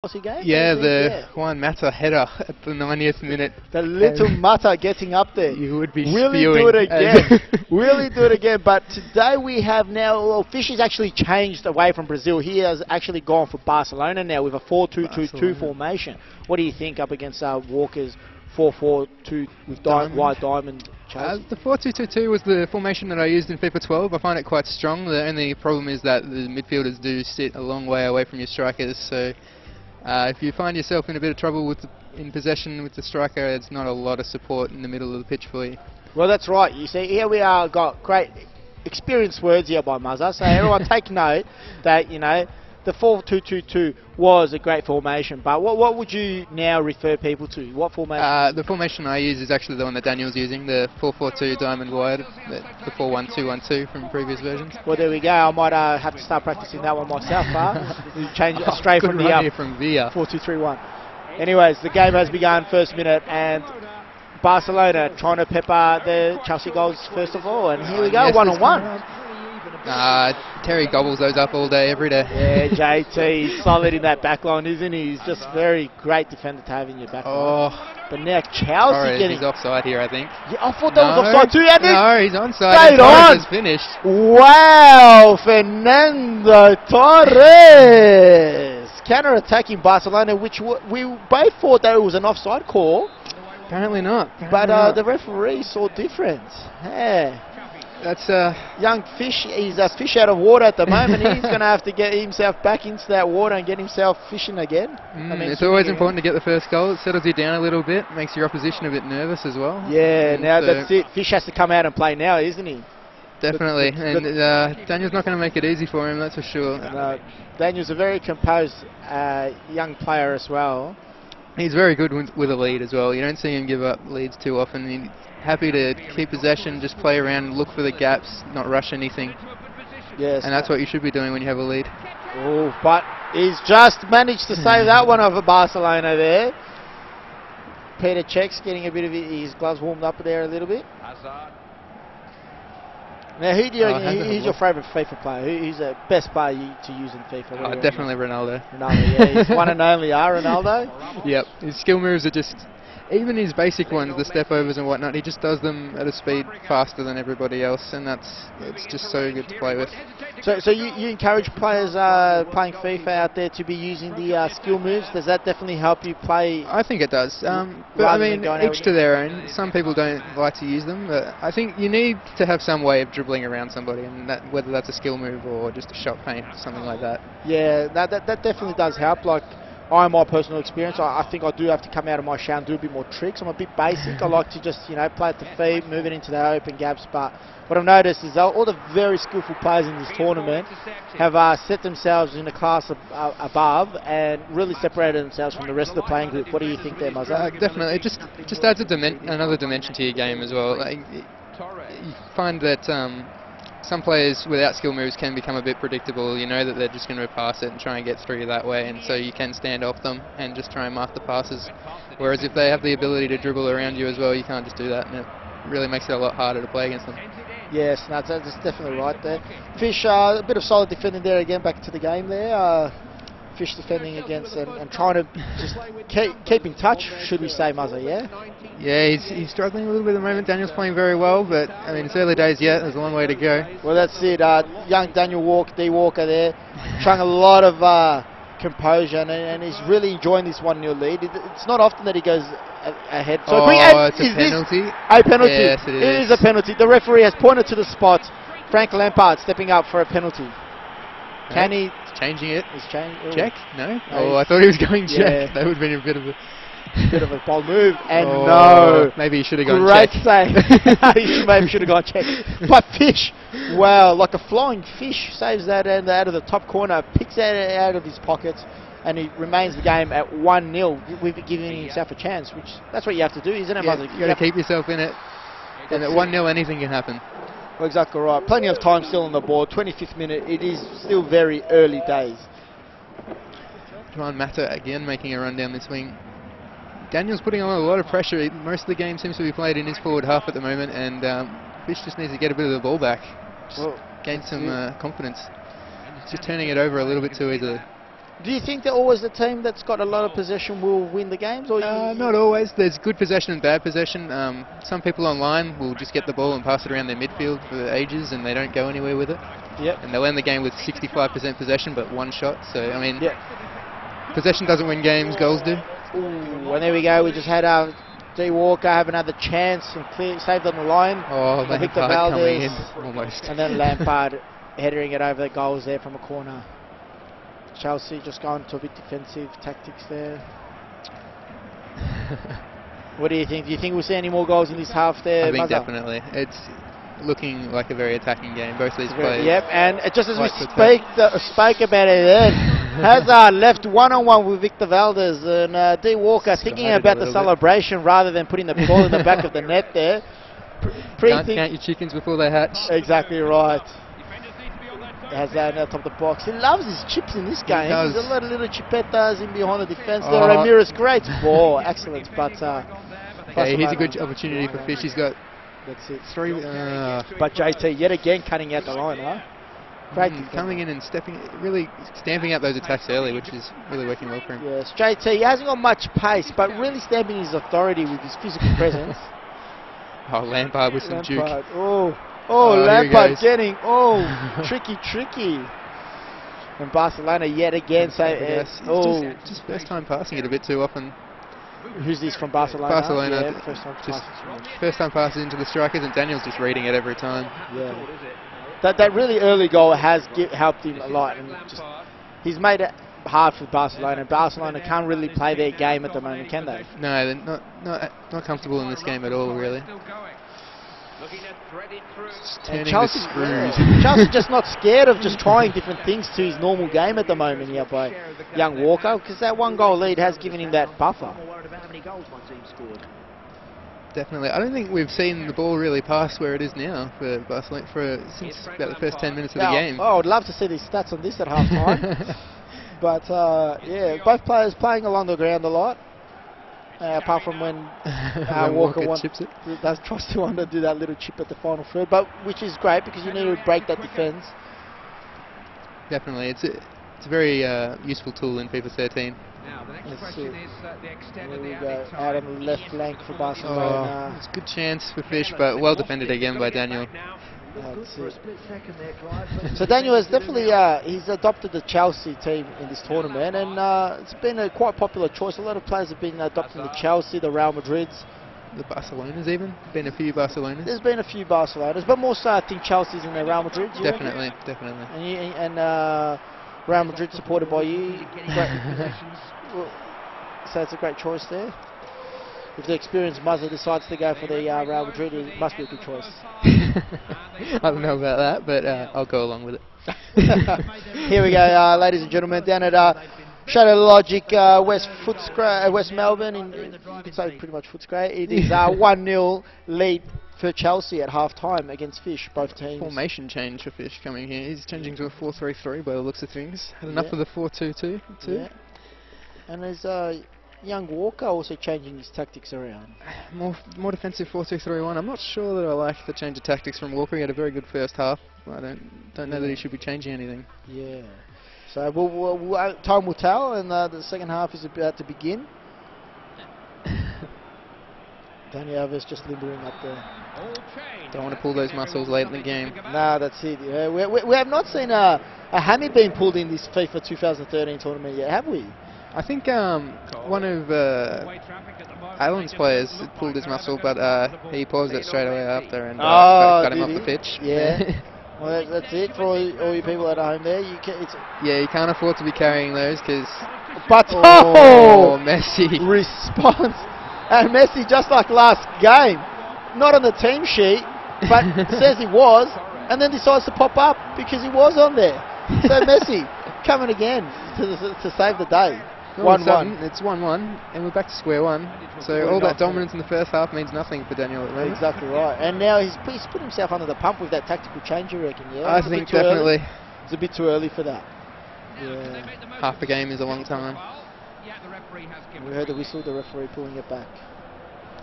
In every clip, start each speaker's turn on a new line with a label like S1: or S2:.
S1: Game?
S2: Yeah, the Juan Mata header at the 90th minute.
S1: The little Mata getting up there.
S2: You would be
S1: really
S2: spewing.
S1: Do it again. Really do it again. But today we have now, well, Fish has actually changed away from Brazil. He has actually gone for Barcelona now with a 4-2-2-2 formation. What do you think up against Walker's 4-4-2 with wide diamond?
S2: The 4-2-2-2 was the formation that I used in FIFA12. I find it quite strong. The only problem is that the midfielders do sit a long way away from your strikers. So if you find yourself in a bit of trouble in possession with the striker, there's not a lot of support in the middle of the pitch for you.
S1: Well, that's right. You see, here we are, got great experienced words here by Muzza. So everyone take note that, you know, the 4-2-2-2 was a great formation. But what would you now refer people to? What formation?
S2: The formation I use is actually the one that Daniel's using, the 4-4-2 diamond wide, the 4-1-2-1-2 from previous versions.
S1: Well, there we go. I might have to start practicing that one myself. Change it straight from the 4-2-3-1. Anyways, the game has begun, first minute, and Barcelona trying to pepper the Chelsea goals first of all. And here we go, one-on-one.
S2: Terry gobbles those up all day, every day.
S1: Yeah, JT, he's solid in that back line, isn't he? He's just very great defender to have in your back line. But now Chelsea getting...
S2: He's offside here, I think.
S1: Yeah, I thought that was offside too.
S2: No, he's onside.
S1: Straight on.
S2: Has finished.
S1: Wow, Fernando Torres. Counter-attacking Barcelona, which we both thought that it was an offside call.
S2: Apparently not.
S1: But the referee saw different. Yeah.
S2: That's
S1: young Fish. He's a fish out of water at the moment. He's going to have to get himself back into that water and get himself fishing again.
S2: It's always important to get the first goal. It settles you down a little bit, makes your opposition a bit nervous as well.
S1: Yeah, now that's it. Fish has to come out and play now, isn't he?
S2: Definitely. Daniel's not going to make it easy for him, that's for sure.
S1: Daniel's a very composed young player as well.
S2: He's very good with a lead as well. You don't see him give up leads too often. He's happy to keep possession, just play around, look for the gaps, not rush anything.
S1: Yes.
S2: And that's what you should be doing when you have a lead.
S1: Oh, but he's just managed to save that one over Barcelona there. Peter Cech's getting a bit of his gloves warmed up there a little bit. Now, who's your favourite FIFA player? Who's the best player to use in FIFA?
S2: Definitely Ronaldo.
S1: Ronaldo, yeah. He's one and only, Ronaldo?
S2: Yep. His skill moves are just... Even his basic ones, the step overs and whatnot, he just does them at a speed faster than everybody else, and it's just so good to play with.
S1: So you encourage players playing FIFA out there to be using the skill moves? Does that definitely help you play?
S2: I think it does. But I mean, each to their own. Some people don't like to use them, but I think you need to have some way of dribbling around somebody, and whether that's a skill move or just a shot feint, something like that.
S1: Yeah, that definitely does help. Like, my personal experience, I think I do have to come out of my shell and do a bit more tricks. I'm a bit basic. I like to just, play at the feet, move it into the open gaps. But what I've noticed is all the very skillful players in this tournament have set themselves in a class above and really separated themselves from the rest of the playing group. What do you think there, Muzza?
S2: Definitely. It just adds another dimension to your game as well. Like, you find that... some players without skill moves can become a bit predictable. You know that they're just going to pass it and try and get through that way, and so you can stand off them and just try and mark the passes. Whereas if they have the ability to dribble around you as well, you can't just do that, and it really makes it a lot harder to play against them.
S1: Yes, that's definitely right there. Fish, a bit of solid defending there again, back to the game there. Fish defending against and trying to just keep in touch, should we say, Muzza, yeah?
S2: Yeah, he's struggling a little bit at the moment. Daniel's playing very well, but I mean, it's early days yet. There's a long way to go.
S1: Well, that's it. Young Daniel Walker there, showing a lot of composure, and he's really enjoying this 1-0 lead. It's not often that he goes ahead. So
S2: it's a penalty.
S1: A penalty.
S2: Yes, it is.
S1: It is a penalty. The referee has pointed to the spot. Frank Lampard stepping up for a penalty. Can he...
S2: Changing it.
S1: Check?
S2: No? Oh, I thought he was going check. Yeah. That would have been a bit of a
S1: bold move. And
S2: no. Maybe he should have gone check.
S1: Great save. He maybe should have gone check. But Fish, wow, like a flying fish, saves that out of the top corner, picks that out of his pockets, and he remains the game at 1-0. We've given himself a chance, which that's what you have to do, isn't it, Muzza?
S2: You got to keep yourself in it. And at 1-0, anything can happen.
S1: Well, exactly right. Plenty of time still on the board. 25th minute. It is still very early days.
S2: Juan Mata again making a run down this wing. Daniel's putting on a lot of pressure. Most of the game seems to be played in his forward half at the moment, and Fish just needs to get a bit of the ball back. Just gain some confidence. Just turning it over a little bit too easily.
S1: Do you think that always the team that's got a lot of possession will win the games? Or
S2: Not always. There's good possession and bad possession. Some people online will just get the ball and pass it around their midfield for ages and they don't go anywhere with it.
S1: Yep.
S2: And they'll end the game with 65% possession but one shot. So, I mean,
S1: yep.
S2: Possession doesn't win games, goals do.
S1: Ooh, and there we go. We just had D. Walker have another chance and saved on the line.
S2: Oh,
S1: Victor
S2: Lampard coming in,
S1: Valdez,
S2: almost.
S1: And then Lampard headering it over the goals there from a corner. Chelsea just going to a bit defensive tactics there. What do you think? Do you think we'll see any more goals in this half there?
S2: I think definitely. It's looking like a very attacking game. Both these players.
S1: Yep, and just as we spoke about it then, Hazard left one-on-one with Victor Valdez, and D. Walker thinking about the celebration rather than putting the ball in the back of the net there.
S2: Can't count your chickens before they hatch.
S1: Exactly right. Hazard now top of the box. He loves his chips in this game. There's a lot of little chipettas in behind the defence. Ramirez, great ball, excellent. But
S2: okay, here's a good opportunity for Fish. He's got three.
S1: But JT yet again cutting out the line, huh? Great
S2: coming in and really stamping out those attacks early, which is really working well for him.
S1: Yes, JT, he hasn't got much pace, but really stamping his authority with his physical presence.
S2: Oh, Lampard with some juke.
S1: Oh, Lampard getting, tricky. And Barcelona yet again
S2: just first time passing it a bit too often.
S1: Who's this from Barcelona?
S2: Barcelona.
S1: Yeah,
S2: first time passes into the strikers, and Daniel's just reading it every time.
S1: Yeah. That really early goal has helped him a lot, and he's made it hard for Barcelona. Barcelona can't really play their game at the moment, can they?
S2: No, they're not comfortable in this game at all, really.
S1: And Chelsea's just not scared of just trying different things to his normal game at the moment here by young Walker, because that one goal lead has given him that buffer.
S2: Definitely. I don't think we've seen the ball really pass where it is now for Barcelona since about the first 10 minutes of the game.
S1: Oh, I'd love to see these stats on this at half time. But yeah, both players playing along the ground a lot. Apart from when Walker tries to do that little chip at the final third, but which is great because you need to break that defence.
S2: Definitely, it's a very useful tool in FIFA 13.
S3: Now, the next question is the extent of the
S1: go out on the left flank for Barcelona.
S2: It's a good chance for Fish, but well defended again by Daniel.
S1: So Daniel has definitely he's adopted the Chelsea team in this tournament, and it's been a quite popular choice. A lot of players have been adopting the Chelsea, the Real Madrids,
S2: the Barcelonas even. Been a few Barcelonas.
S1: There's been a few Barcelonas, but more so I think Chelsea's in the Real Madrid.
S2: Definitely.
S1: And Real Madrid supported by you. So it's a great choice there. If the experienced Muzza decides to go for the Real Madrid, it must be a good choice.
S2: I don't know about that, but I'll go along with it.
S1: Here we go, ladies and gentlemen, down at Shadowlogic, West Melbourne, you could say pretty much Footscray. It is 1-0 lead for Chelsea at half-time against Fish, both teams.
S2: Formation change for Fish coming here. He's changing to a 4-3-3 by the looks of things. Had enough of the 4-2-2 too.
S1: Yeah. And there's young Walker also changing his tactics around.
S2: More defensive 4-2-3-1. I'm not sure that I like the change of tactics from Walker. He had a very good first half. I don't know that he should be changing anything.
S1: Yeah. So time will tell, and the second half is about to begin. Dani Alves just limbering up there.
S2: Don't want to pull those muscles late in the game.
S1: No, that's it. Yeah, we have not seen a hammy being pulled in this FIFA 2013 tournament yet, have we?
S2: I think one of Alan's players pulled his muscle, but he paused it straight away after and got him off the pitch.
S1: Yeah. Well, that's it for all you people at home there. You
S2: can't afford to be carrying those because.
S1: But
S2: Messi
S1: response, and Messi just like last game, not on the team sheet, but says he was, and then decides to pop up because he was on there. So Messi coming again to save the day. 1-1.
S2: It's 1-1, and we're back to square one. So all that dominance in the first half means nothing for Daniel at the moment.
S1: Exactly right. And now he's put himself under the pump with that tactical change, you reckon? Yeah.
S2: I think definitely.
S1: It's a bit too early for that. Yeah.
S2: Half a game is a long time.
S1: We heard the whistle, the referee pulling it back.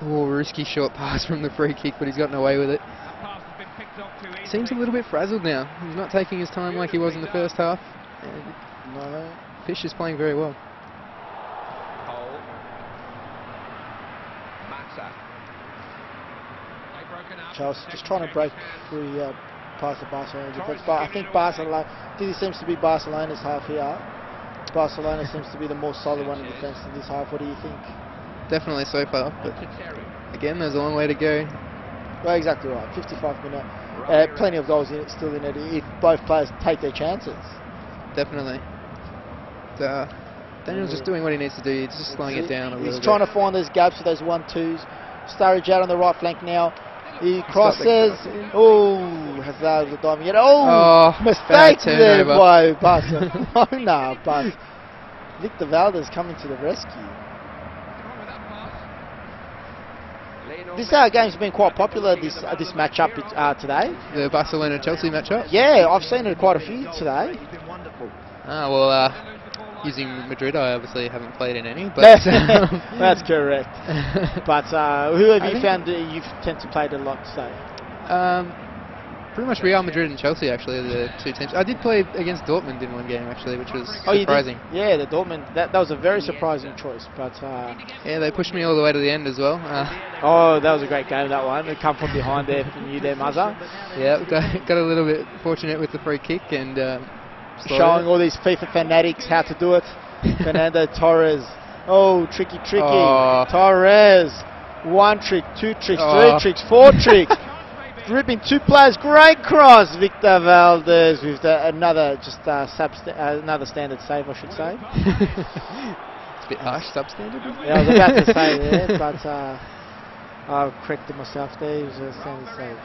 S2: Oh, risky short pass from the free kick, but he's gotten away with it. Seems a little bit frazzled now. He's not taking his time like he was in the first half.
S1: No.
S2: Fish is playing very well.
S3: Hole. Mata. They've broken up.
S1: Chelsea just trying to break free past the Barcelona defence, but I think Barcelona, this seems to be Barcelona's half here. Barcelona seems to be the more solid one in defence in this half. What do you think?
S2: Definitely so far, but again, there's a long way to go.
S1: Well, exactly right. 55 minute, plenty of goals in it, still in it if both players take their chances.
S2: Definitely. Daniel's just doing what he needs to do. He's just slowing it down a little bit.
S1: He's trying to find those gaps with those 1-2s. Sturridge out on the right flank now. He crosses. Oh, has that the diving yet? Oh, mistake there by Barcelona, but Victor Valdez coming to the rescue. This game's been quite popular, this matchup today.
S2: The Barcelona-Chelsea matchup?
S1: Yeah, I've seen it quite a few today.
S2: Using Madrid, I obviously haven't played in any, but
S1: that's correct. But who have you found you tend to play a lot today?
S2: Pretty much Real Madrid and Chelsea, actually, the two teams. I did play against Dortmund in one game, actually, which was surprising.
S1: Yeah, the Dortmund, that was a very surprising choice. But
S2: yeah, they pushed me all the way to the end as well.
S1: Oh, that was a great game, that one. They come from behind there from you there, Muzza.
S2: Yeah, got a little bit fortunate with the free kick and
S1: showing all these FIFA fanatics how to do it. Fernando Torres. Oh, tricky.
S2: Oh.
S1: Torres. 1 trick, 2 tricks, 3 tricks, 4 tricks. Dribbling 2 players. Great cross. Victor Valdez with another another standard save, I should say.
S2: It's a bit harsh, substandard.
S1: Yeah, I was about to say that, but I corrected myself there. It was a standard save.